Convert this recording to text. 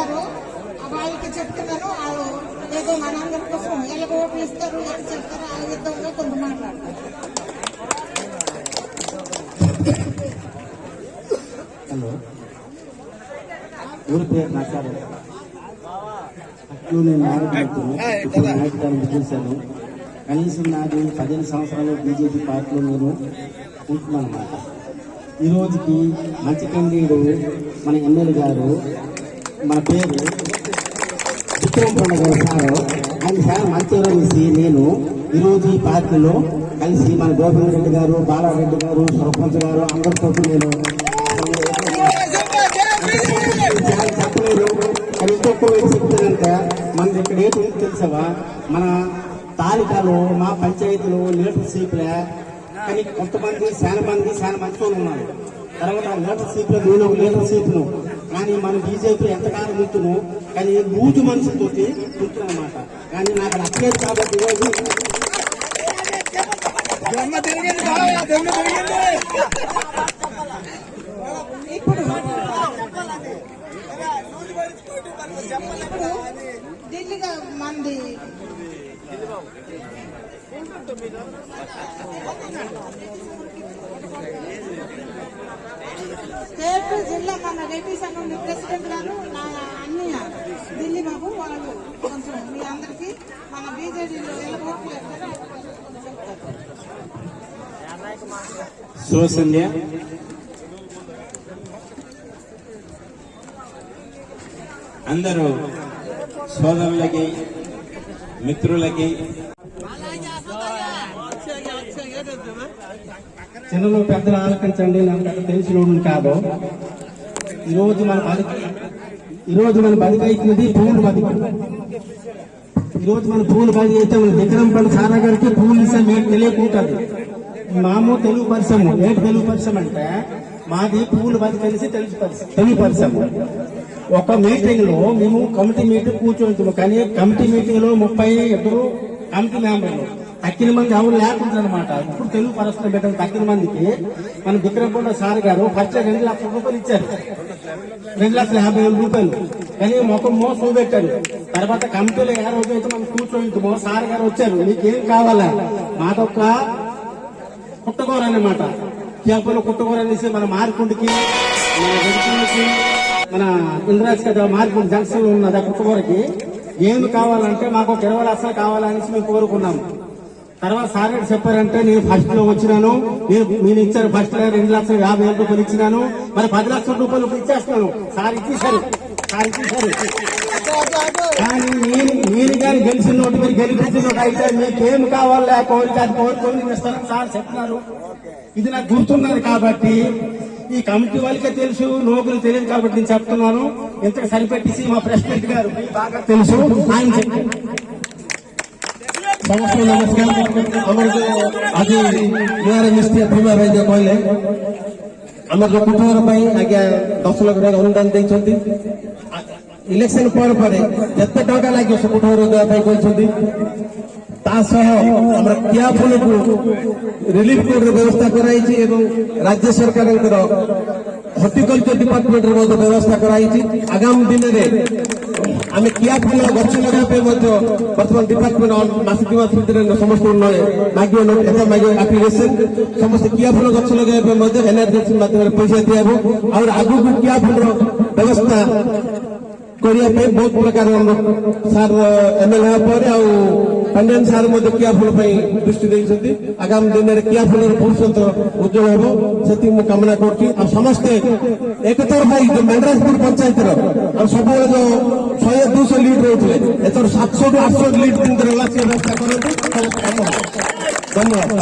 వచ్చారు, వాళ్ళకి చెప్తున్నాను. వాళ్ళు ఏదో మనందరి కోసం ఎలాగో ఓట్లు ఇస్తారు, ఎక్కడ చెప్తారు, ఆ విధంగా కొంత మాట్లాడతారు. హలో, ఊరి పేరు నాకారు. నేను నాటకాలను చూశాను. కనీసం నాది 15 సంవత్సరాలు బీజేపీ పార్టీలో నేను ఉంటున్నాను అన్నమాట. ఈ రోజుకి మంచి క్యాండిడేట్ మన ఎమ్మెల్యే గారు, మన పేరు విక్రమ్ పండుగ సారు, ఆయన సార్ మంచి వేసి నేను ఈరోజు ఈ పార్టీలో కలిసి మన గోవింద్ రెడ్డి గారు, బాలారెడ్డి గారు, సర్పంచ్ గారు అందరితో నేను చెప్పలేదు. అది ఇంకొక చెప్తానంట, మనది ఇక్కడ ఏంటి తెలుసావా, మన తాలూకాలో మా పంచాయతీలో లీడర్షిప్లే, కానీ కొంతమంది చాలా మంచిగా ఉన్నారు. తర్వాత లీడర్షిప్ లో నేను ఒక లీడర్షిప్ను, కానీ మన బీజేపీ ఎంతకాలం ఉంటున్నాం, కానీ బూజు మనుషులతో ఉంటున్నాం అన్నమాట. కానీ నాకు నచ్చలేదు కాబట్టి ఈరోజు ఇప్పుడు ఢిల్లీగా మంది స్టేట్ జిల్లా మన రెడ్డి సంఘం ప్రెసిడెంట్ గారు, నా అన్నయ్య ఢిల్లీ బాబు, వాళ్ళు కొంచెం మీ అందరికీ మన బీజేపీలో సోసంధ్య అందరూ సోదరులకి, మిత్రులకి, చిన్నలు పెద్దలు ఆలోచించండి. నాకు తెలిసిన కాదు. ఈరోజు మన బతికైతున్నది పువ్వులు బతికి. ఈరోజు మన పువ్వులు బతి అయితే మన విక్రమ్ పండు సారా గారికి పువ్వులు ఇస్తే మీకు తెలియకుంటుంది. మాము తెలుగు పరిశ్రమ, ఏంటి తెలుగు పరిశ్రమ అంటే మాది పువ్వులు బతి కలిసి తెలుగు పరిశ్రమ. ఒక మీటింగ్ లో మేము కమిటీ మీటింగ్ కూర్చోంటాము, కానీ కమిటీ మీటింగ్ లో 32 కమిటీ మెంబర్లు, తక్కిన మంది ఎవరు లేకుండా అనమాట. ఇప్పుడు తెలుగు పరిశ్రమ పెట్టిన తక్కిన మందికి మన విక్రమకొండ సార్ గారు ఫస్ట్ 2 లక్షల రూపాయలు ఇచ్చారు, 2,50,000 రూపాయలు. కానీ ముఖం మోసం పెట్టారు. తర్వాత కమిటీలో ఏ రోజు అయితే మనం కూర్చోంటామో సార్ గారు వచ్చారు, మీకేం కావాలా, మాదొక్క పుట్టకూర అన్నమాట. చేపలు పుట్టకూర అనేసి మన మార్కుండికి, మన వెంకటకి, మన ఇంద్రాజ్ కదా మార్కుండి జంక్షన్ ఉన్నది ఆ పుట్టకూరకి ఏమి కావాలంటే మాకు ఒక 20 లక్షలు కావాలనేసి మేము కోరుకున్నాము. తర్వాత సార్ గారు చెప్పారంటే నేను ఫస్ట్ లో వచ్చినాను, నేను ఇచ్చారు ఫస్ట్ లో 2,50,000 రూపాయలు ఇచ్చినాను, మరి 10 లక్షల రూపాయలు ఇచ్చేస్తున్నాను. సార్ ఇచ్చేశారు. కానీ నేను కానీ గెలిచిన నోటి మీరు గెలిపించిన నోటి అయితే మీకేం కావాలా కోరిక అది కోరుకొని ఇస్తానని సార్ చెప్తున్నారు. ఇది నాకు గుర్తున్నది కాబట్టి ఈ కమిటీ వాళ్ళకే తెలుసు, లోకులు తెలియదు కాబట్టి నేను చెప్తున్నాను. ఇంతకు సరిపెట్టేసి మా ప్రెసిడెంట్ గారు బాగా తెలుసు, ఆయన చెప్పారు. ସମସ୍ତଙ୍କୁ ନମସ୍କାର। ଆମର ଯୋଉ ଆଜି ନୂଆରେ ମିଷ୍ଟି ଭୀମା ଭାଇ ଯୋଉ କହିଲେ ଆମର ଯୋଉ କୁଟଘର ପାଇଁ ଆଜ୍ଞା 10 ଲକ୍ଷ ଟଙ୍କା ଅନୁଦାନ ଦେଇଛନ୍ତି। ଇଲେକ୍ସନ ପରେ ପରେ ଯେତେ ଟଙ୍କା ଲାଗିବ ସେ କୁଟଘର ଦେବା ପାଇଁ କହିଛନ୍ତି। ତା ସହ ଆମର କିଆ ଫୁଲକୁ ରିଲିଫ କୋର୍ଟର ବ୍ୟବସ୍ଥା କରାଯାଇଛି ଏବଂ ରାଜ୍ୟ ସରକାରଙ୍କର ହର୍ଟିକଲଚର ଡିପାର୍ଟମେଣ୍ଟର ମଧ୍ୟ ବ୍ୟବସ୍ଥା କରାଯାଇଛି। ଆଗାମୀ ଦିନରେ ଆମେ କିଆ ଫୁଲ ଗଛ ଲଗାଇବା ପାଇଁ ମଧ୍ୟ ବର୍ତ୍ତମାନ ଡିପାର୍ଟମେଣ୍ଟ ମାସ 2 ମାସ ଭିତରେ ସମସ୍ତଙ୍କୁ ମାଗିବ ଆପ୍ଲିକେସନ। ସମସ୍ତେ କିଆ ଫୁଲ ଗଛ ଲଗାଇବା ପାଇଁ ମଧ୍ୟ ଏନର୍ଜି ମାଧ୍ୟମରେ ପଇସା ଦିଆହେବ। ଆଉ ଆଗକୁ କିଆ ଫୁଲର ବ୍ୟବସ୍ଥା କରିବା ପାଇଁ ବହୁତ ପ୍ରକାର ସାର୍ ଏମଏଲଏ ହେବା ପରେ ଆଉ ପାଣ୍ଡିଆନ ସାର୍ ମଧ୍ୟ କିଆ ଫୁଲ ପାଇଁ ଦୃଷ୍ଟି ଦେଇଛନ୍ତି। ଆଗାମୀ ଦିନରେ କିଆ ଫୁଲର ଭବିଷ୍ୟତ ଉଜ୍ଜଳ ହେବ, ସେତିକି ମୁଁ କାମନା କରୁଛି। ଆଉ ସମସ୍ତେ ଏକଥର ପାଇଁ ମେଣ୍ଡରାଜପୁର ପଞ୍ଚାୟତର ଆଉ ସବୁବେଳେ ଯୋଉ 100-200 ଲିଡ୍ ରହୁଥିଲେ ଏଥର 700-800 ଲିଡ୍ ବ୍ୟବସ୍ଥା କରନ୍ତୁ। ଧନ୍ୟବାଦ।